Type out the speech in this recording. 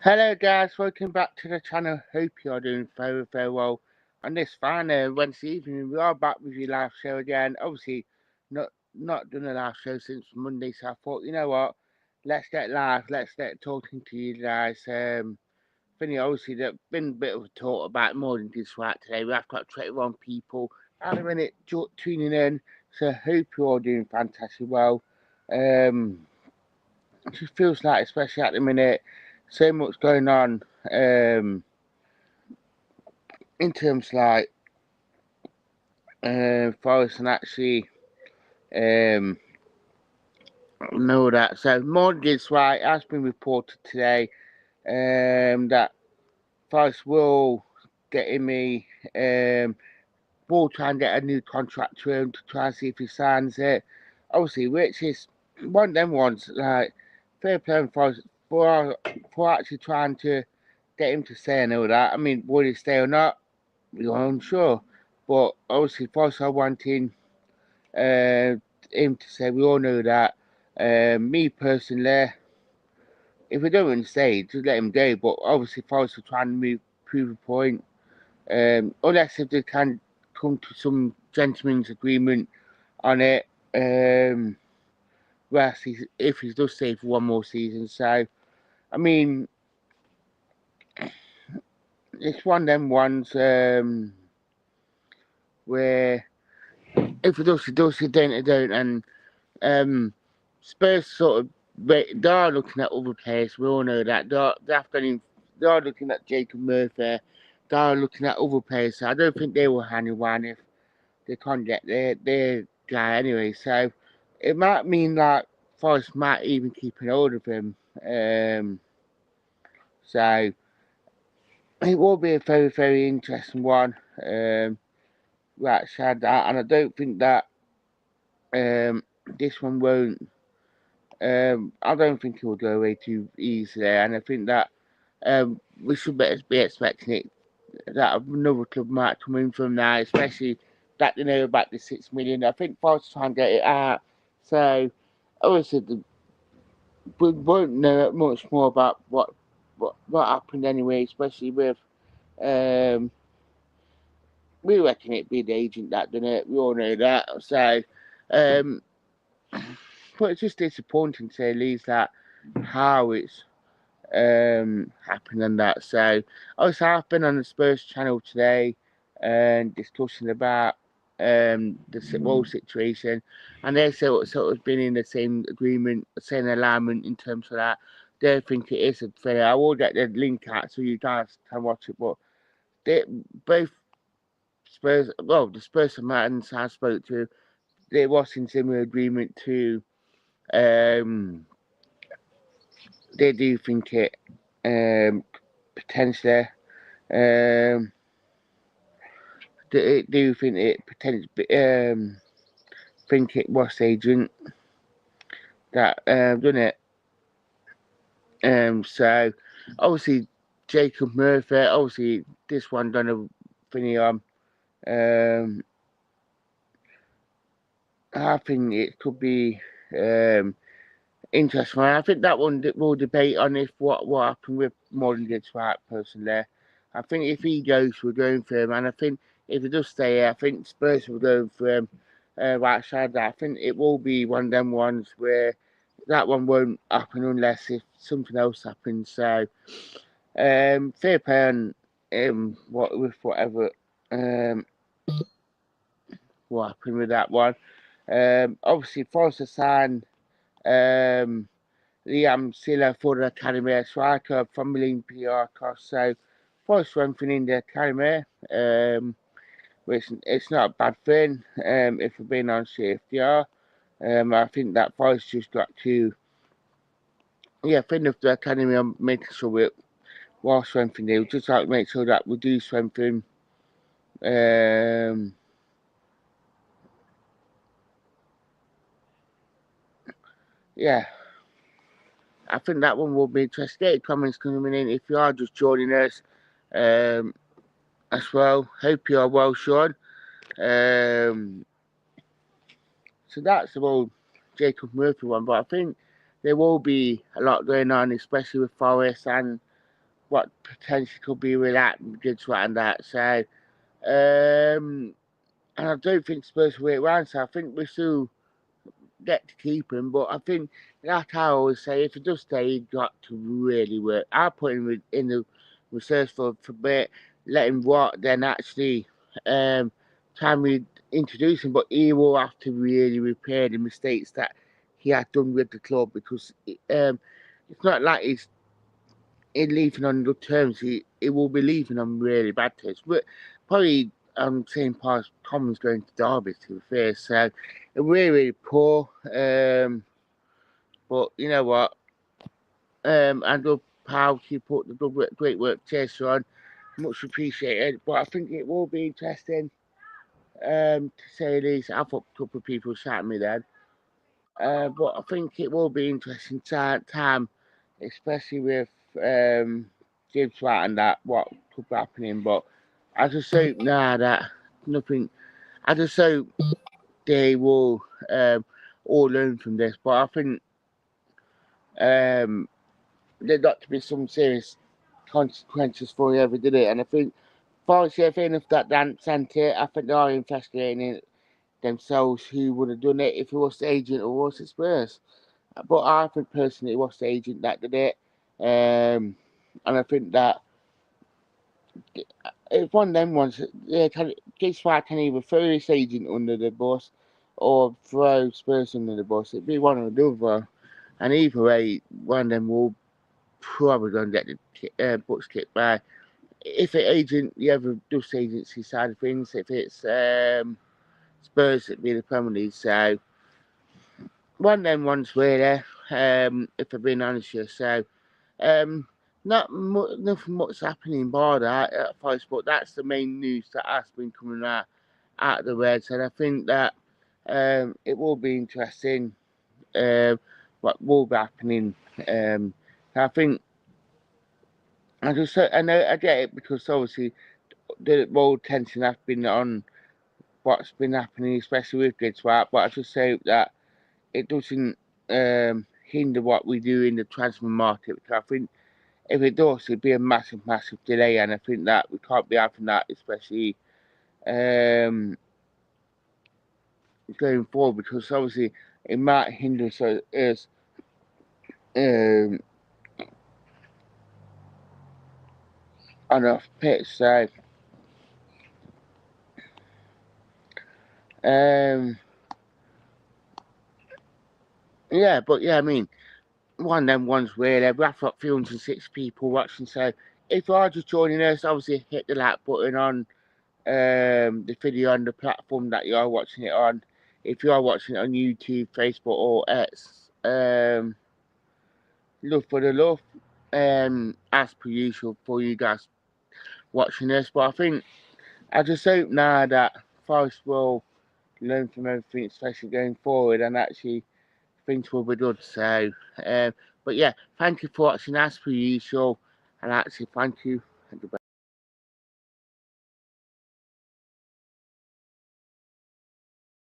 Hello guys, welcome back to the channel. Hope you're doing very well. On this fine Wednesday evening, we are back with your live show again. Obviously, not done a live show since Monday, so I thought, you know what, let's get live, let's get talking to you guys. Finny, obviously, there's been a bit of a talk about Morgan Gibbs-White today. We have got 21 people at a minute tuning in, so hope you're all doing fantastic well. It just feels like, especially at the minute, so much going on in terms like Forest and actually um, know that. So Morgan Gibbs-White has been reported today that Forest will get him will try and get a new contract to him to try and see if he signs it. Obviously, which is one of them ones like fair play for actually trying to get him to stay and all that. I mean, would he stay or not? We're unsure. But obviously, Forest are wanting uh, him to say. We all know that. Me personally, if we don't want to stay, just let him go. But obviously, Forest are trying to prove a point. Unless if they can come to some gentleman's agreement on it. Whereas if he does stay for one more season, so I mean, it's one of them ones where if it does, it does. If it don't, it don't. And Spurs sort of they are looking at other players. We all know that they are looking at Jacob Murphy. They are looking at other players. So I don't think they will hang around if they can't get their guy anyway. So it might mean that Forest might even keep an hold of him. So it will be a very interesting one. Right, sad that, and I don't think that this one won't. I don't think it will go away too easily, and I think that we should be expecting it that another club might come in from now, especially that they know about the 6 million. I think Forest trying to get it out, so obviously we won't know much more about what happened anyway, especially with um. We reckon it be the agent that done it. We all know that. So, um, but it's just disappointing to say at least that how it's happened and that. So obviously I've been on the Spurs channel today and discussing about the whole situation, and they sort of been in the same agreement, same alignment in terms of that. They think it is a fair. I will get the link out so you guys can watch it, but they both Spurs, well, the Spurs fans I spoke to, they was in similar agreement to um, they do think it potentially um, they do think it potentially think it was agent that done it. So obviously Jacob Murphy, obviously this one done a thingy on. Um, I think it could be interesting. I think that one will debate on if what happened with Morgan Gibbs-White personally. I think if he goes, we're going for him, and I think if he does stay here, I think Spurs will go for him. Right side that, I think it will be one of them ones where that one won't happen unless if something else happens. So fair play on what with whatever um, what happened with that one. Obviously, Forster signed Liam Silla for the academy striker from Olympiacos. So for strengthening the academy, which it's not a bad thing. If we're being honest here, FDR, I think that Forest just got to think of the academy and making sure we're strengthening. We just like to make sure that we do strengthen. Um, yeah, I think that one will be interesting. Get comments coming in if you are just joining us um, as well. Hope you are well, Sean. Um, so that's the whole Jacob Murphy one, but I think there will be a lot going on, especially with Forest and what potentially could be with that Gibbs-White and that. So, and I don't think Spurs will wait around. So I think we still get to keep him. But I think like I always say, if he does stay, he's got to really work. I'll put him in the reserves for a bit, let him rot, then actually time we introduce him. But he will have to really repair the mistakes that he had done with the club, because it's not like he's leaving on good terms. He will be leaving on really bad terms. But probably same past Commons going to Derby, to be fair. So really, really poor. But you know what? Andrew Powell, keep up the good work, great work, Chaser on. Much appreciated. But I think it will be interesting, to say the least. I've got a couple of people shouting me then. But I think it will be interesting time, especially with Gibbs White and that, what could be happening. But I just hope now that nothing, I just hope they will all learn from this. But I think there's got to be some serious consequences for whoever did it. And I think, Forest, if enough that Dan sent it, I think they are investigating it themselves who would have done it, if it was the agent or was it Spurs. But I think personally it was the agent that did it. And I think that it's one of them ones, Gibbs White can either throw this agent under the bus or throw Spurs under the bus. It'd be one or the other. And either way, one of them will probably going to get the butts kicked by. If it agent, the other does agency side of things, if it's Spurs, it'd be the Premier League. So, one of them ones really, if I'm being honest with you. So, nothing much happening by that at Forest, but that's the main news that has been coming out of the Reds, and I think that it will be interesting what will be happening. I think I know I get it, because obviously the world tension has been on what's been happening, especially with Gibbs-White, but I just hope that it doesn't hinder what we do in the transfer market, because I think if it does, it'd be a massive, massive delay, and I think that we can't be having that, especially going forward, because obviously it might hinder us um, on off pitch. So, um, yeah, but yeah, I mean, one of them ones where we've got 306 people watching. So, if you are just joining us, obviously hit the like button on the video on the platform that you are watching it on. If you are watching it on YouTube, Facebook, or X, love for the love, as per usual for you guys watching this. But I think I just hope now that Forest will learn from everything, especially going forward, and actually things will be good. So, but yeah, thank you for watching as per usual, and actually thank you.